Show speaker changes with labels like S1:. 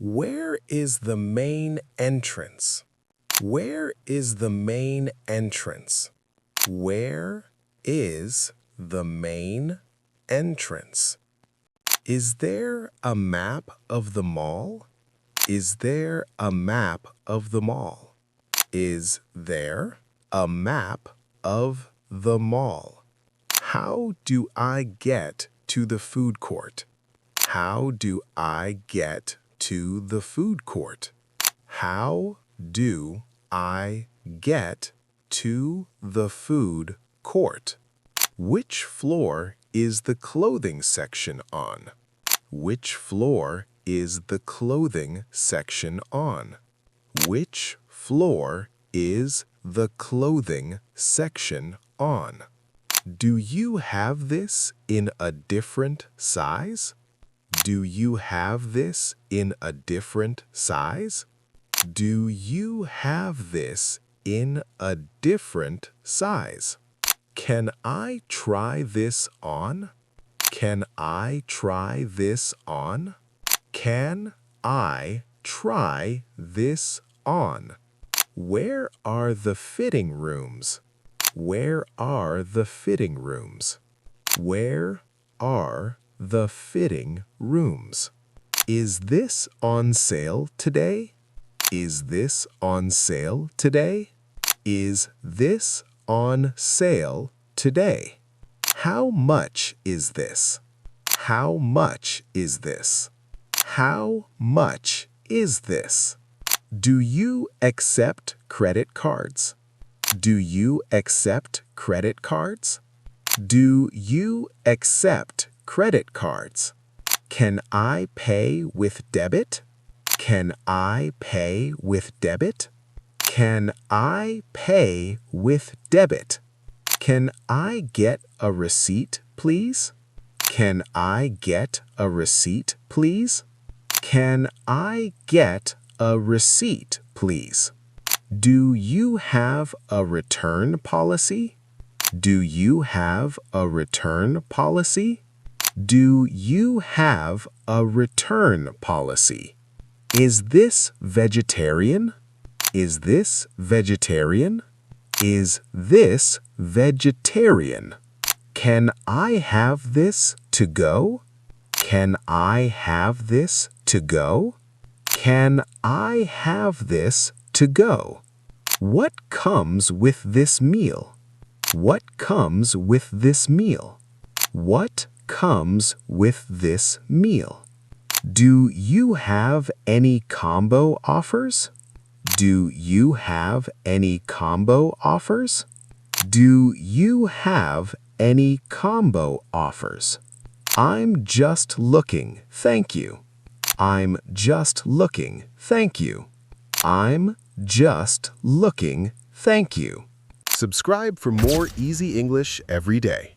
S1: Where is the main entrance? Where is the main entrance? Where is the main entrance? Is there a map of the mall? Is there a map of the mall? Is there a map of the mall? How do I get to the food court? How do I get to the food court? How do I get to the food court? Which floor is the clothing section on? Which floor is the clothing section on? Which floor is the clothing section on? Do you have this in a different size? Do you have this in a different size? Do you have this in a different size? Can I try this on? Can I try this on? Can I try this on? Where are the fitting rooms? Where are the fitting rooms? Where are the fitting rooms? Is this on sale today? Is this on sale today? Is this on sale today? How much is this? How much is this? How much is this? Do you accept credit cards? Do you accept credit cards? Do you accept credit cards? Can I pay with debit? Can I pay with debit? Can I pay with debit? Can I get a receipt, please? Can I get a receipt, please? Can I get a receipt, please? Do you have a return policy? Do you have a return policy? Do you have a return policy? Is this vegetarian? Is this vegetarian? Is this vegetarian? Can I have this to go? Can I have this to go? Can I have this to go? What comes with this meal? What comes with this meal? What comes with this meal? Do you have any combo offers? Do you have any combo offers? Do you have any combo offers? I'm just looking, thank you. I'm just looking, thank you. I'm just looking, thank you. Subscribe for more easy English every day.